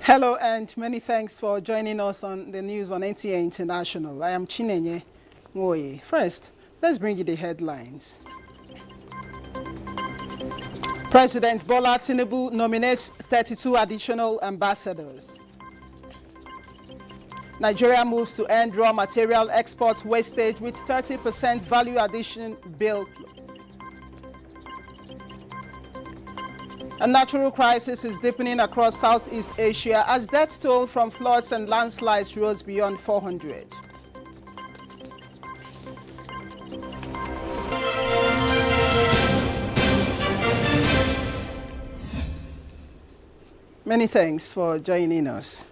Hello and many thanks for joining us on the news on NTA International. I am Chinenye Nwoye. First, let's bring you the headlines. President Bola Tinubu nominates 32 additional ambassadors. Nigeria moves to end raw material export wastage with 30% value addition bill. A natural crisis is deepening across Southeast Asia as death toll from floods and landslides rose beyond 400. Many thanks for joining us.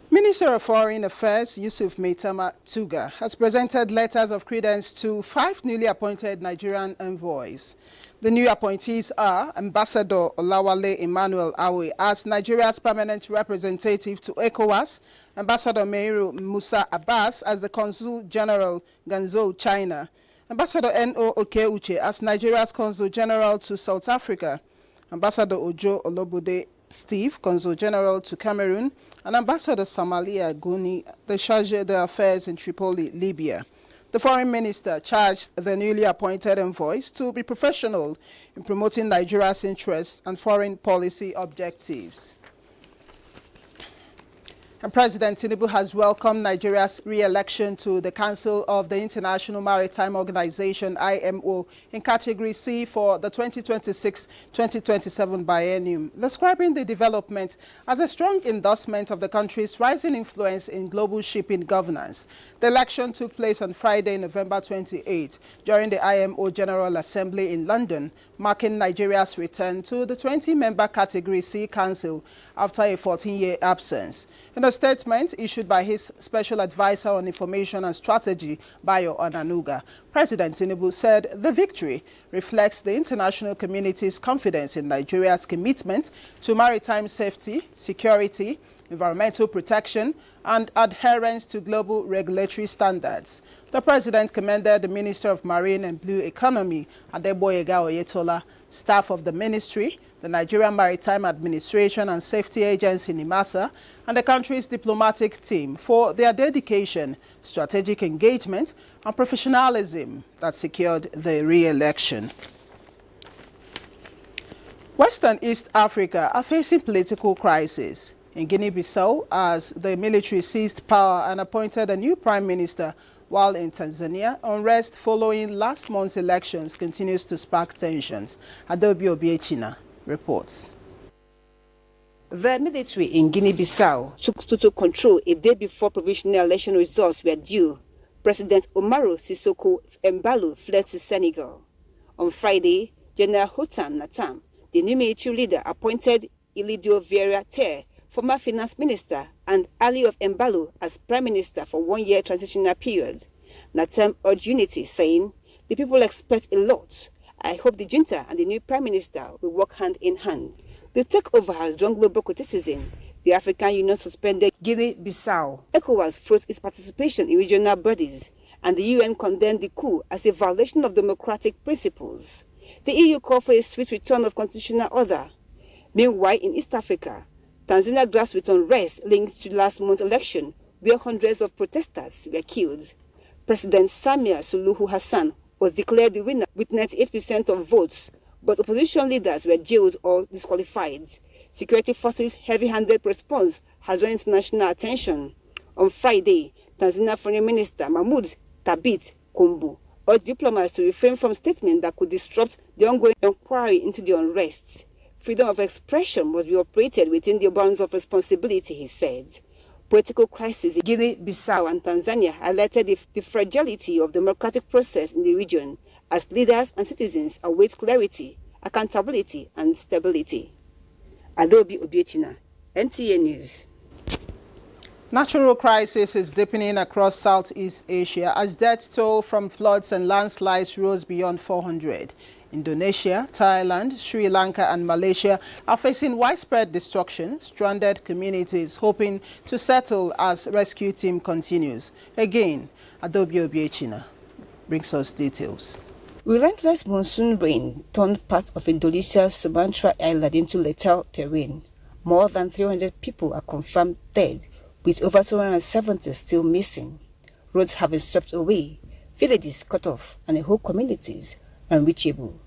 Minister of Foreign Affairs Yusuf Maitama Tuga has presented letters of credence to 5 newly appointed Nigerian envoys. The new appointees are Ambassador Olawale Emmanuel Awe as Nigeria's permanent representative to ECOWAS, Ambassador Meiru Musa Abbas as the Consul General Guangzhou, China, Ambassador N.O. Okeuche as Nigeria's Consul General to South Africa, Ambassador Ojo Olobode Steve, Consul General to Cameroon, and Ambassador Samalia Guni, the Chargé d'Affaires in Tripoli, Libya. The foreign minister charged the newly appointed envoys to be professional in promoting Nigeria's interests and foreign policy objectives. And President Tinubu has welcomed Nigeria's re-election to the Council of the International Maritime Organization, IMO, in Category C for the 2026-2027 biennium, describing the development as a strong endorsement of the country's rising influence in global shipping governance. The election took place on Friday, November 28, during the IMO General Assembly in London, marking Nigeria's return to the 20-member Category C Council after a 14-year absence. In a statement issued by his Special Advisor on Information and Strategy, Bayo Onanuga, President Tinubu said the victory reflects the international community's confidence in Nigeria's commitment to maritime safety, security, environmental protection, and adherence to global regulatory standards. The President commended the Minister of Marine and Blue Economy, Adeboyega Oyetola, staff of the ministry, the Nigerian Maritime Administration and Safety Agency, NIMASA, and the country's diplomatic team for their dedication, strategic engagement, and professionalism that secured the re-election. West and East Africa are facing political crisis. In Guinea-Bissau, as the military seized power and appointed a new prime minister, while in Tanzania, unrest following last month's elections continues to spark tensions. Adobe Obiechina reports. The military in Guinea-Bissau took total control a day before provisional election results were due. President Umaru Sissoko Embalo fled to Senegal. On Friday, General Hotam Natam, the new military leader, appointed Ilidio Vieira Ter, former finance minister, and ally of Embalo as prime minister for 1-year transitional period. Natam urged unity, saying, "The people expect a lot. I hope the junta and the new prime minister will work hand in hand." The takeover has drawn global criticism. The African Union suspended Guinea-Bissau. ECOWAS froze its participation in regional bodies, and the UN condemned the coup as a violation of democratic principles. The EU called for a swift return of constitutional order. Meanwhile, in East Africa, Tanzania grassroots unrest linked to last month's election, where hundreds of protesters were killed. President Samia Suluhu Hassan was declared the winner with 98% of votes, but opposition leaders were jailed or disqualified. Security forces' heavy-handed response has drawn international attention. On Friday, Tanzania Foreign Minister Mahmoud Thabit Kombo urged diplomats to refrain from statements that could disrupt the ongoing inquiry into the unrest. Freedom of expression must be operated within the bounds of responsibility, he said. Political crises in Guinea-Bissau and Tanzania highlighted the fragility of the democratic process in the region as leaders and citizens await clarity, accountability, and stability. Adobe Obiechina, NTA News. Natural crisis is deepening across Southeast Asia as death toll from floods and landslides rose beyond 400. Indonesia, Thailand, Sri Lanka, and Malaysia are facing widespread destruction, stranded communities hoping to settle as rescue team continues. Again, Adobe Obiechina brings us details. Relentless monsoon rain turned parts of Indonesia's Sumatra island into lethal terrain. More than 300 people are confirmed dead, with over 270 still missing. Roads have been swept away, villages cut off, and whole communities unreachable.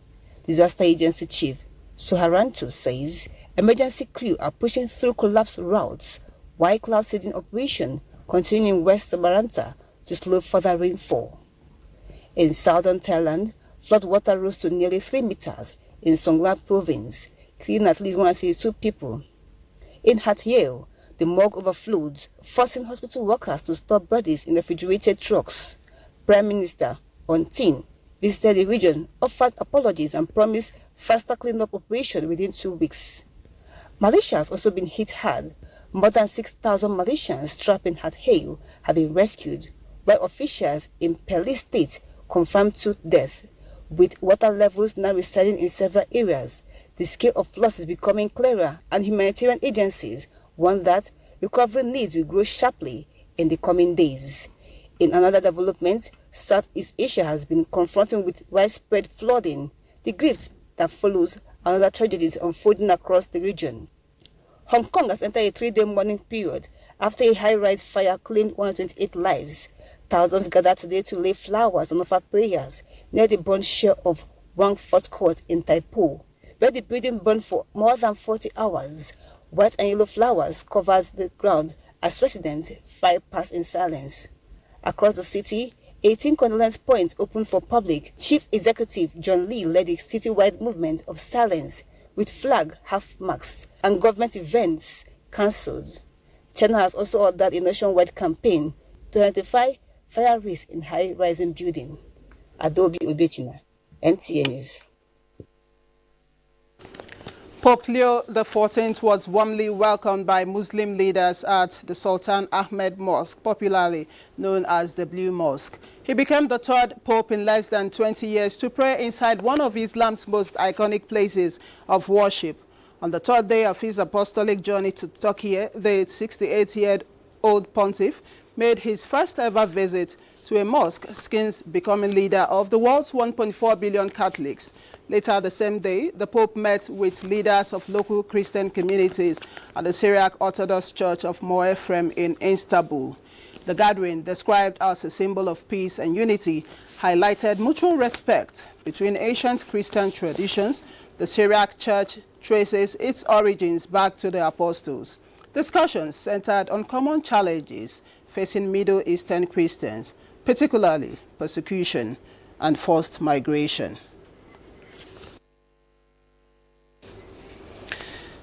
Disaster Agency Chief Soharanto says emergency crew are pushing through collapsed routes, while cloud seeding operation continuing in West Samaranta to slow further rainfall. In southern Thailand, floodwater rose to nearly 3 meters in Songkhla province, killing at least 162 people. In Hatayel, the morgue overflowed, forcing hospital workers to store bodies in refrigerated trucks. Prime Minister Ontin visited the region, offered apologies and promised faster cleanup operation within 2 weeks. Malaysia has also been hit hard. More than 6,000 Malaysians trapped in Hatayel have been rescued, while officials in Perlis State confirmed 2 deaths. With water levels now receding in several areas, the scale of loss is becoming clearer, and humanitarian agencies warn that recovery needs will grow sharply in the coming days. In another development, Southeast Asia has been confronted with widespread flooding, the grief that follows another tragedies unfolding across the region. Hong Kong has entered a 3-day mourning period after a high-rise fire claimed 128 lives. Thousands gathered today to lay flowers and offer prayers near the burnt shell of Wang Fort Court in Tai Po, where the building burned for more than 40 hours. White and yellow flowers covered the ground as residents filed past in silence. Across the city, 18 condolence points opened for public. Chief Executive John Lee led a citywide movement of silence with flag half-masts and government events cancelled. China has also ordered a nationwide campaign to identify fire risk in high-rising building. Adobe Obechina, NTA News. Pope Leo XIV was warmly welcomed by Muslim leaders at the Sultan Ahmed Mosque, popularly known as the Blue Mosque. He became the 3rd pope in less than 20 years to pray inside one of Islam's most iconic places of worship. On the 3rd day of his apostolic journey to Turkey, the 68-year-old pontiff made his first ever visit to a mosque since becoming leader of the world's 1.4 billion Catholics. Later the same day, the Pope met with leaders of local Christian communities at the Syriac Orthodox Church of Moefrem in Istanbul. The gathering, described as a symbol of peace and unity, highlighted mutual respect between ancient Christian traditions. The Syriac Church traces its origins back to the apostles. Discussions centered on common challenges facing Middle Eastern Christians, particularly persecution and forced migration.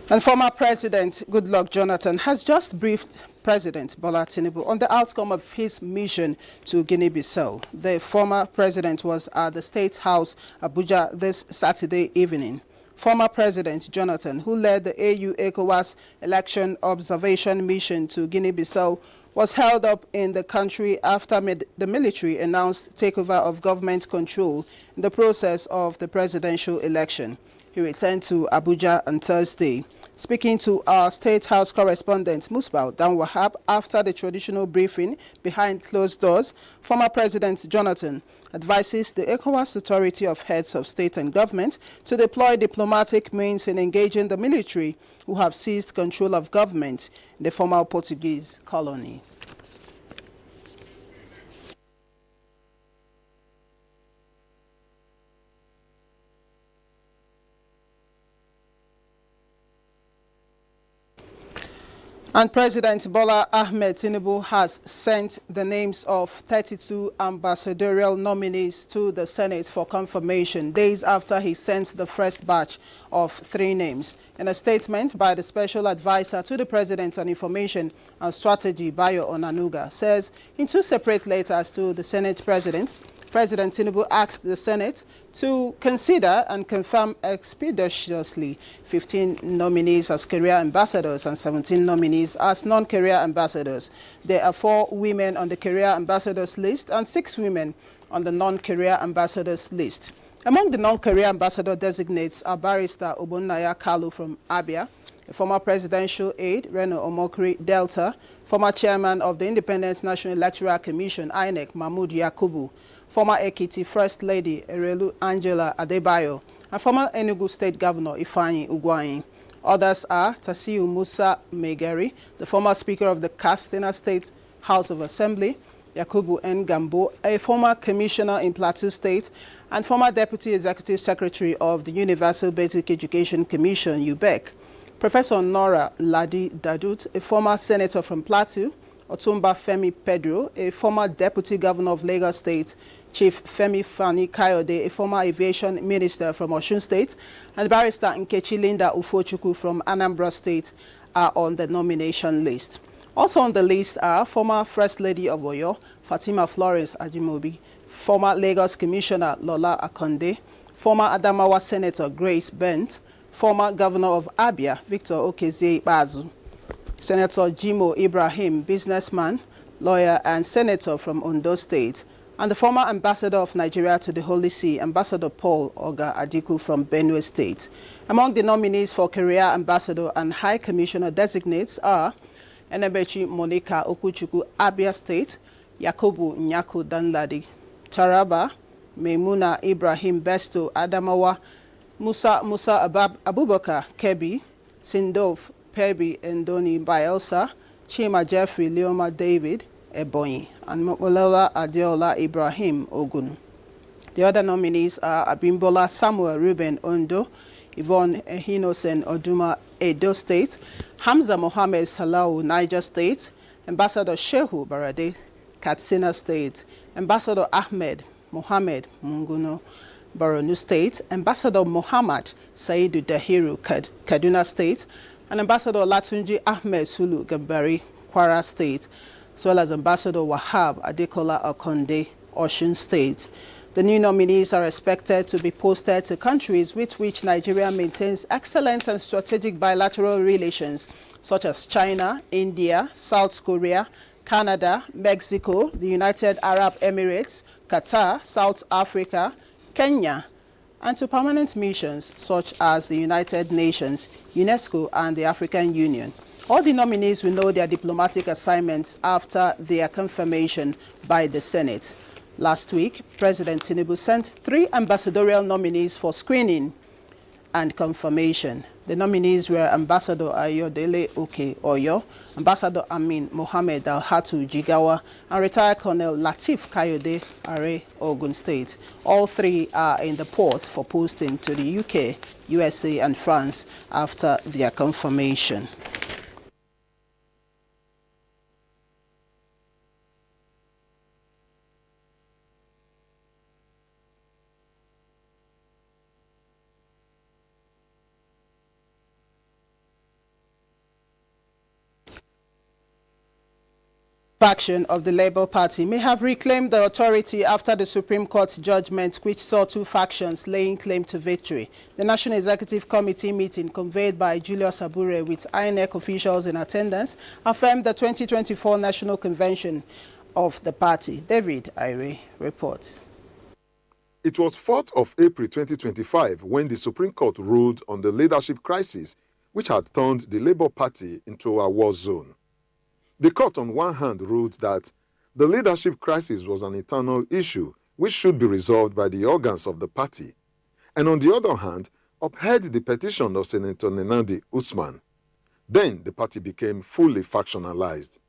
And former President Goodluck Jonathan has just briefed President Bola Tinubu on the outcome of his mission to Guinea-Bissau. The former president was at the State House, Abuja, this Saturday evening. Former President Jonathan, who led the AU-ECOWAS election observation mission to Guinea-Bissau, was held up in the country after the military announced takeover of government control in the process of the presidential election. He returned to Abuja on Thursday. Speaking to our State House correspondent Musbau Dan Wahab after the traditional briefing behind closed doors, former President Jonathan advises the ECOWAS Authority of Heads of State and Government to deploy diplomatic means in engaging the military who have seized control of government in the former Portuguese colony. And President Bola Ahmed Tinubu has sent the names of 32 ambassadorial nominees to the Senate for confirmation, days after he sent the first batch of 3 names. In a statement by the Special Advisor to the President on Information and Strategy, Bayo Onanuga, says in 2 separate letters to the Senate President, President Tinubu asked the Senate to consider and confirm expeditiously 15 nominees as career ambassadors and 17 nominees as non-career ambassadors. There are 4 women on the career ambassadors list and 6 women on the non-career ambassadors list. Among the non-career ambassador designates are Barrister Ogbonnaya Kalu from Abia, a former presidential aide, Reno Omokri Delta, former chairman of the Independent National Electoral Commission, INEC, Mahmood Yakubu, former Ekiti First Lady Erelu Angela Adebayo, and former Enugu State Governor Ifeanyi Ugwuanyi. Others are Tasiu Musa Megari, the former Speaker of the Katsina State House of Assembly, Yakubu N. Gambo, a former commissioner in Plateau State, and former Deputy Executive Secretary of the Universal Basic Education Commission, UBEC. Professor Nora Ladi Dadut, a former senator from Plateau, Otumba Femi Pedro, a former Deputy Governor of Lagos State, Chief Femi Fani Kayode, a former aviation minister from Osun State, and Barrister Nkechi Linda Ufochukwu from Anambra State are on the nomination list. Also on the list are former First Lady of Oyo, Fatima Florence Ajimobi, former Lagos Commissioner Lola Akonde, former Adamawa Senator Grace Bent, former Governor of Abia, Victor Okezie Bazu, Senator Jimo Ibrahim, businessman, lawyer, and senator from Ondo State, and the former ambassador of Nigeria to the Holy See, Ambassador Paul Oga Adiku from Benue State. Among the nominees for career ambassador and high commissioner designates are Enebechi Monica Okuchukwu, Abia State, Yakubu Nyaku Danladi, Taraba, Maimuna Ibrahim Besto, Adamawa, Musa Abubakar Kebi, Sindov Pebi Ndoni Bayelsa, Chima Jeffrey Leoma David Ebonyi, and Mokolela Adeola Ibrahim Ogun. The other nominees are Abimbola Samuel Ruben Ondo, Yvonne Ehinosen Oduma Edo State, Hamza Mohammed Salau Niger State, Ambassador Shehu Barade Katsina State, Ambassador Ahmed Mohammed Munguno Borno State, Ambassador Muhammad Saidu Dahiru Kaduna State, and Ambassador Latunji Ahmed Sulu Gambari Kwara State, as well as Ambassador Wahab Adekola Okonde Osun State. The new nominees are expected to be posted to countries with which Nigeria maintains excellent and strategic bilateral relations, such as China, India, South Korea, Canada, Mexico, the United Arab Emirates, Qatar, South Africa, Kenya, and to permanent missions such as the United Nations, UNESCO, and the African Union. All the nominees will know their diplomatic assignments after their confirmation by the Senate. Last week, President Tinubu sent 3 ambassadorial nominees for screening and confirmation. The nominees were Ambassador Ayodele Oke Oyo, Ambassador Amin Mohammed Al-Hatu Jigawa, and retired Colonel Latif Kayode Are Ogun State. All 3 are in the port for posting to the UK, USA, and France after their confirmation. Faction of the Labour Party may have reclaimed the authority after the Supreme Court judgment, which saw 2 factions laying claim to victory. The National Executive Committee meeting, convened by Julius Abure with INEC officials in attendance, affirmed the 2024 National Convention of the party. David Ire reports. It was 4th of April 2025 when the Supreme Court ruled on the leadership crisis, which had turned the Labour Party into a war zone. The court on one hand ruled that the leadership crisis was an internal issue which should be resolved by the organs of the party, and on the other hand upheld the petition of Senator Nenadi Usman. Then the party became fully factionalized.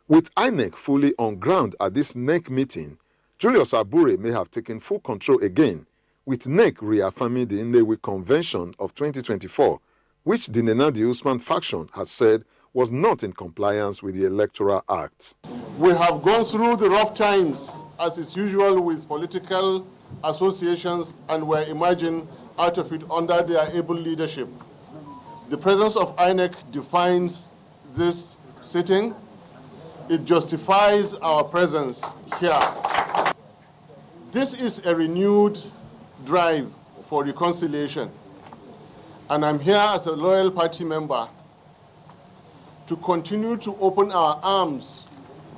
With INEC fully on ground at this NEC meeting, Julius Abure may have taken full control again, with NEC reaffirming the Nnewi Convention of 2024, which the Nenadi Usman faction has said was not in compliance with the Electoral Act. We have gone through the rough times, as is usual with political associations, and we're emerging out of it under their able leadership. The presence of INEC defines this sitting. It justifies our presence here. This is a renewed drive for reconciliation, and I'm here as a loyal party member to continue to open our arms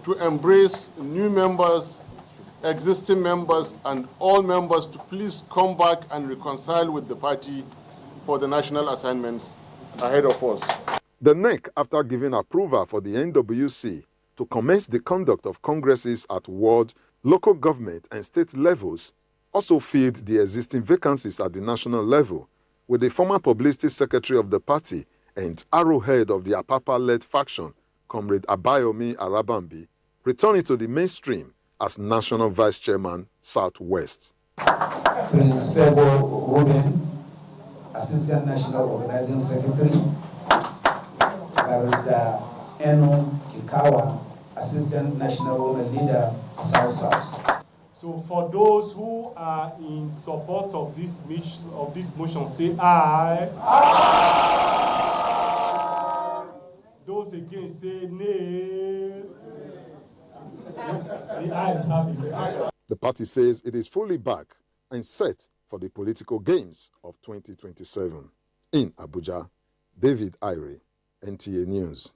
to embrace new members, existing members, and all members to please come back and reconcile with the party for the national assignments ahead of us. The NEC, after giving approval for the NWC to commence the conduct of congresses at ward, local government, and state levels, also filled the existing vacancies at the national level, with the former publicity secretary of the party and arrowhead of the Apapa-led faction, Comrade Abayomi Arabambi, returning to the mainstream as National Vice Chairman, Southwest. Prince Febo Ruben, Assistant National Organizing Secretary, Barrister Eno Kikawa, Assistant National Women Leader, South. So for those who are in support of this motion, say aye. Aye. Those against say nay. The ayes have it. The party says it is fully back and set for the political games of 2027. In Abuja, David Irie, NTA News.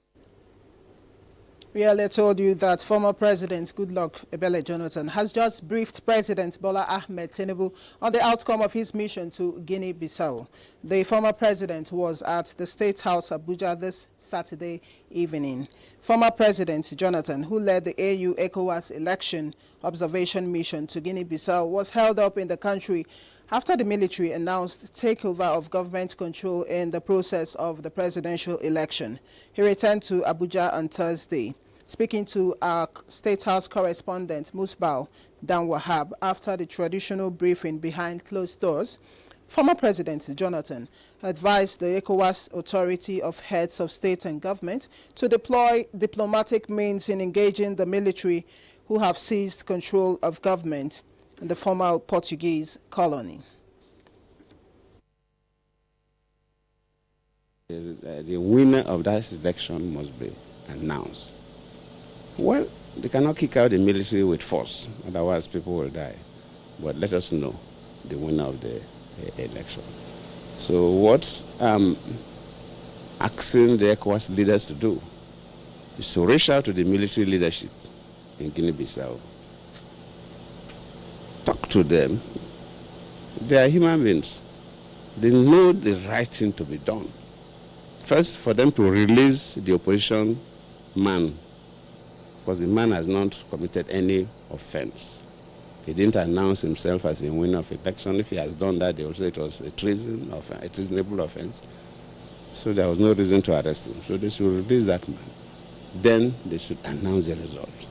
We earlier told you that former President Goodluck Ebele Jonathan has just briefed President Bola Ahmed Tinubu on the outcome of his mission to Guinea-Bissau. The former president was at the State House Abuja this Saturday evening. Former President Jonathan, who led the AU ECOWAS election observation mission to Guinea-Bissau, was held up in the country after the military announced takeover of government control in the process of the presidential election. He returned to Abuja on Thursday. Speaking to our State House correspondent Musbau Dan Wahab after the traditional briefing behind closed doors, former President Jonathan advised the ECOWAS Authority of Heads of State and Government to deploy diplomatic means in engaging the military who have seized control of government in the former Portuguese colony. The winner of that election must be announced. Well, they cannot kick out the military with force, otherwise people will die. But let us know the winner of the election. So what I'm asking the ECOWAS leaders to do is to reach out to the military leadership in Guinea-Bissau. Talk to them. They are human beings. They know the right thing to be done. First, for them to release the opposition man, because the man has not committed any offense. He didn't announce himself as a winner of election. If he has done that, they will say it was a treasonable offense. So there was no reason to arrest him. So they should release that man. Then they should announce the result.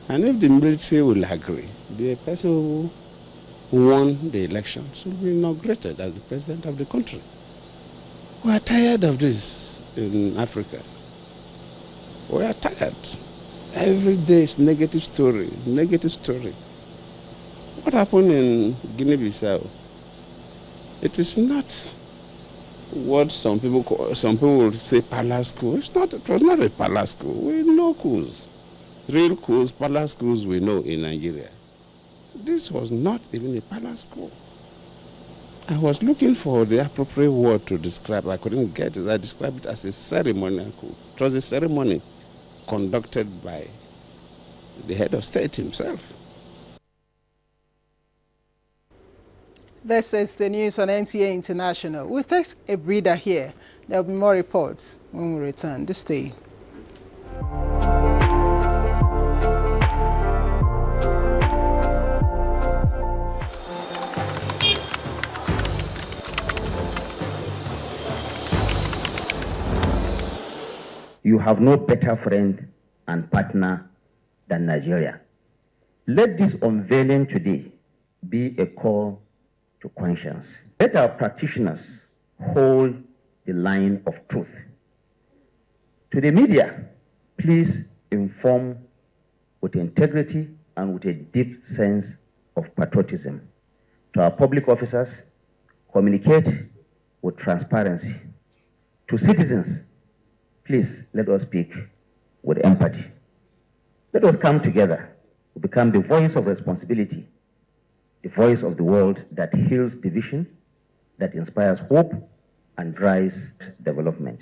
And if the military will agree, the person who won the election should be inaugurated as the president of the country. We are tired of this in Africa. We are tired. Every day is negative story, negative story. What happened in Guinea-Bissau? It is not what some people would say palace coup. It was not a palace coup. We know coups. Real coups, palace coups we know in Nigeria. This was not even a palace coup. I was looking for the appropriate word to describe. I couldn't get it. I described it as a ceremonial coup. It was a ceremony conducted by the head of state himself. This is the news on NTA International. We'll take a breather here. There will be more reports when we return. This day. You have no better friend and partner than Nigeria. Let this unveiling today be a call to conscience. Let our practitioners hold the line of truth. To the media, please inform with integrity and with a deep sense of patriotism. To our public officers, communicate with transparency. To citizens, please let us speak with empathy. Let us come together to become the voice of responsibility, the voice of the world that heals division, that inspires hope and drives development.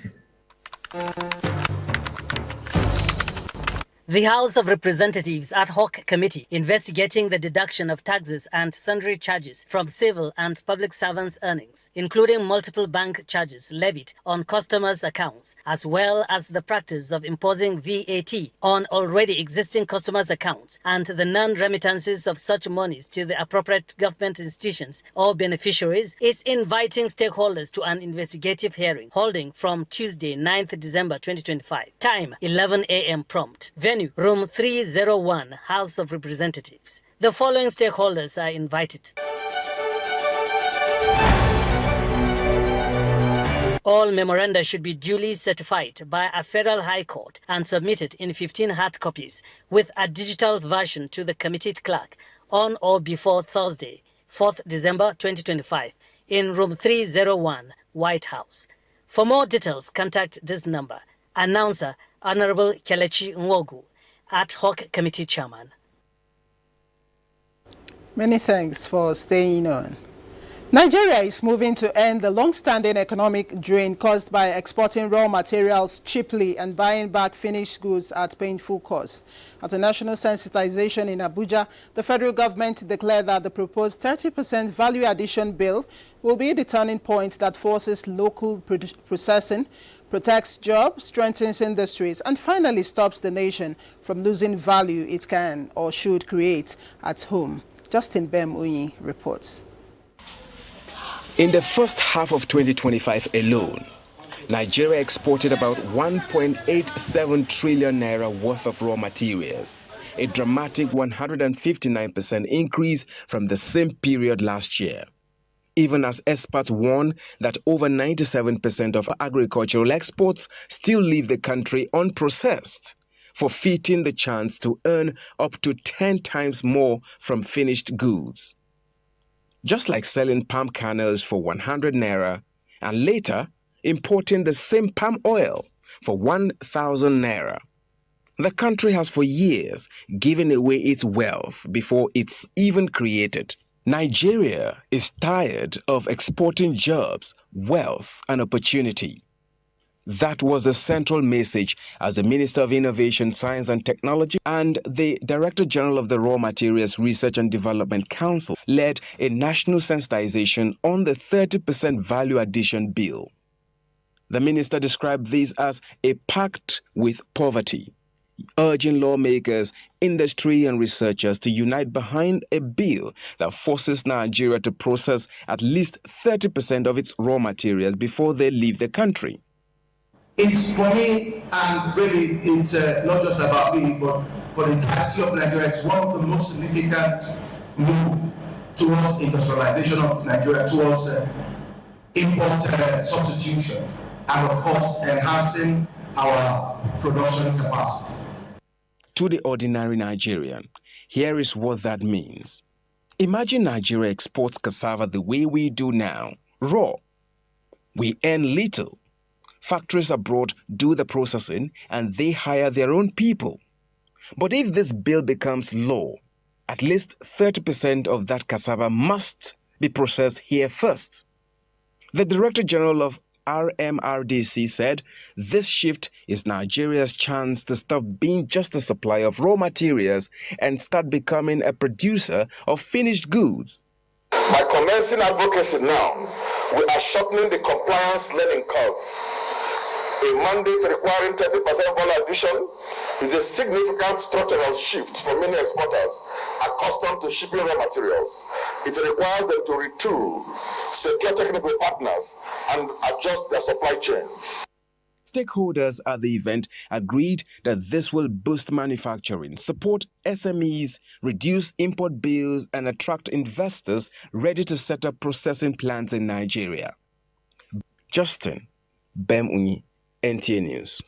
The House of Representatives Ad Hoc Committee investigating the deduction of taxes and sundry charges from civil and public servants' earnings, including multiple bank charges levied on customers' accounts, as well as the practice of imposing VAT on already existing customers' accounts and the non-remittances of such monies to the appropriate government institutions or beneficiaries, is inviting stakeholders to an investigative hearing holding from Tuesday, 9th December 2025. Time, 11 a.m. prompt. Venue, Room 301, House of Representatives. The following stakeholders are invited. All memoranda should be duly certified by a federal high court and submitted in 15 hard copies with a digital version to the committed clerk on or before Thursday, 4th December 2025, in Room 301, White House. For more details, contact this number. Announcer, Honorable Kelechi Nwogu, Ad Hoc Committee Chairman. Many thanks for staying on. Nigeria is moving to end the long-standing economic drain caused by exporting raw materials cheaply and buying back finished goods at painful cost. At a national sensitization in Abuja, the federal government declared that the proposed 30% value addition bill will be the turning point that forces local processing, protects jobs, strengthens industries, and finally stops the nation from losing value it can or should create at home. Justin Bem-Unyi reports. In the first half of 2025 alone, Nigeria exported about 1.87 trillion naira worth of raw materials, a dramatic 159% increase from the same period last year. Even as experts warn that over 97% of agricultural exports still leave the country unprocessed, forfeiting the chance to earn up to 10 times more from finished goods. Just like selling palm kernels for 100 naira and later importing the same palm oil for 1,000 naira. The country has for years given away its wealth before it's even created. Nigeria is tired of exporting jobs, wealth, and opportunity. That was the central message as the Minister of Innovation, Science and Technology and the Director General of the Raw Materials Research and Development Council led a national sensitization on the 30% value addition bill. The minister described this as a pact with poverty, urging lawmakers, industry and researchers to unite behind a bill that forces Nigeria to process at least 30% of its raw materials before they leave the country. It's for me, and really it's not just about me, but for the entirety of Nigeria, it's one of the most significant moves towards industrialization of Nigeria, towards import substitution, and of course enhancing our production capacity. To the ordinary Nigerian, here is what that means. Imagine Nigeria exports cassava the way we do now, raw. We earn little. Factories abroad do the processing and they hire their own people. But if this bill becomes law, at least 30% of that cassava must be processed here first. The Director General of RMRDC said this shift is Nigeria's chance to stop being just a supplier of raw materials and start becoming a producer of finished goods. By commencing advocacy now, we are shortening the compliance learning curve. A mandate requiring 30% value addition is a significant structural shift for many exporters accustomed to shipping raw materials. It requires them to retool, secure technical partners, and adjust their supply chains. Stakeholders at the event agreed that this will boost manufacturing, support SMEs, reduce import bills, and attract investors ready to set up processing plants in Nigeria. Justin Bem-Unyi, NTA News.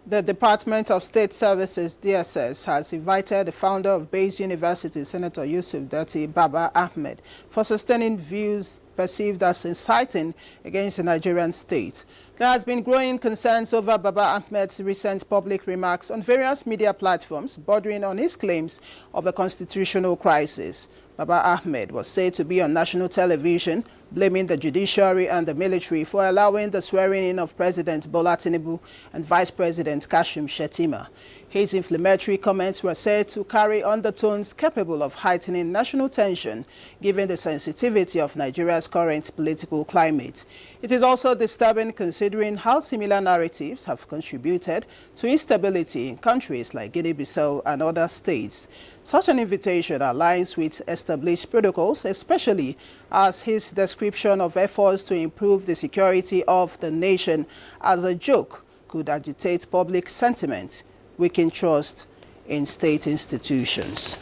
The Department of State Services, DSS, has invited the founder of Bayes University, Senator Yusuf Datti Baba Ahmed, for sustaining views perceived as inciting against the Nigerian state. There has been growing concerns over Baba Ahmed's recent public remarks on various media platforms bordering on his claims of a constitutional crisis. Baba Ahmed was said to be on national television, blaming the judiciary and the military for allowing the swearing-in of President Bola Tinubu and Vice President Kashim Shettima. His inflammatory comments were said to carry undertones capable of heightening national tension, given the sensitivity of Nigeria's current political climate. It is also disturbing considering how similar narratives have contributed to instability in countries like Guinea-Bissau and other states. Such an invitation aligns with established protocols, especially as his description of efforts to improve the security of the nation as a joke could agitate public sentiment, weaken trust in state institutions.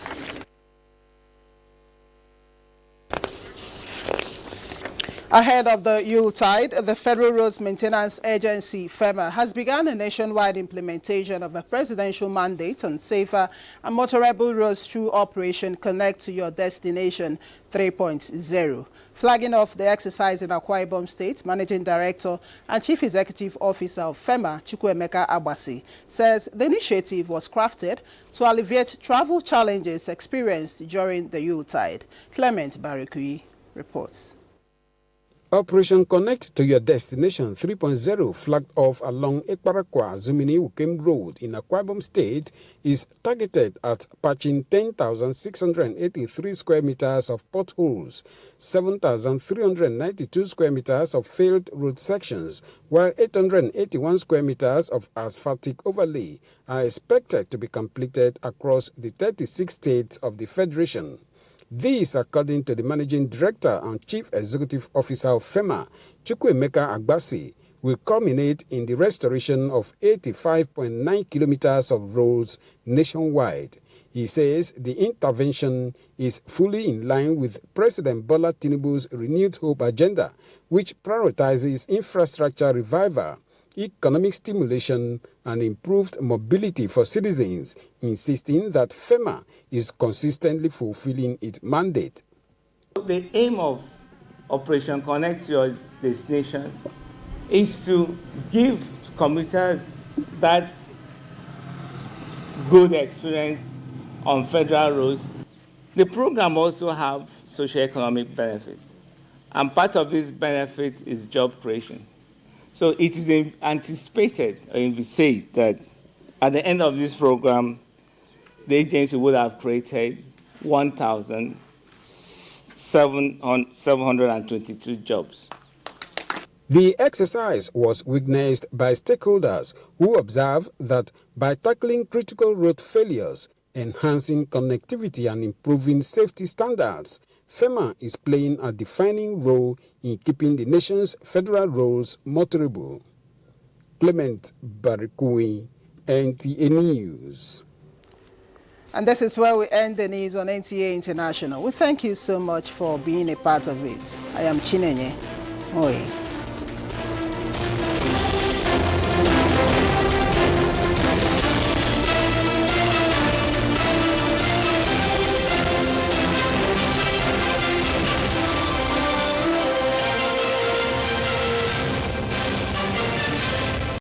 Ahead of the Yuletide, the Federal Roads Maintenance Agency, FEMA, has begun a nationwide implementation of a presidential mandate on safer and motorable roads through Operation Connect to Your Destination 3.0. Flagging off the exercise in Akwa Ibom State, Managing Director and Chief Executive Officer of FEMA, Chukwuemeka Agbasi, says the initiative was crafted to alleviate travel challenges experienced during the Yuletide. Clement Barikui reports. Operation Connect to Your Destination 3.0, flagged off along Ekparakwa Zumini Ukem Road in Akwa Ibom State, is targeted at patching 10,683 square meters of potholes, 7,392 square meters of failed road sections, while 881 square meters of asphaltic overlay are expected to be completed across the 36 states of the Federation. This, according to the Managing Director and Chief Executive Officer of FEMA, Chukwuemeka Agbasi, will culminate in the restoration of 85.9 kilometers of roads nationwide. He says the intervention is fully in line with President Bola Tinubu's Renewed Hope agenda, which prioritizes infrastructure revival, economic stimulation, and improved mobility for citizens, insisting that FEMA is consistently fulfilling its mandate. The aim of Operation Connect Your Destination is to give commuters that good experience on federal roads. The program also has socio-economic benefits, and part of this benefit is job creation. So it is anticipated or envisaged that at the end of this program, the agency would have created 1,722 jobs. The exercise was witnessed by stakeholders who observe that by tackling critical road failures, enhancing connectivity and improving safety standards, FEMA is playing a defining role in keeping the nation's federal roads motorable. Clement Barikui, NTA News. And this is where we end the news on NTA International. We thank you so much for being a part of it. I am Chinenye Moe.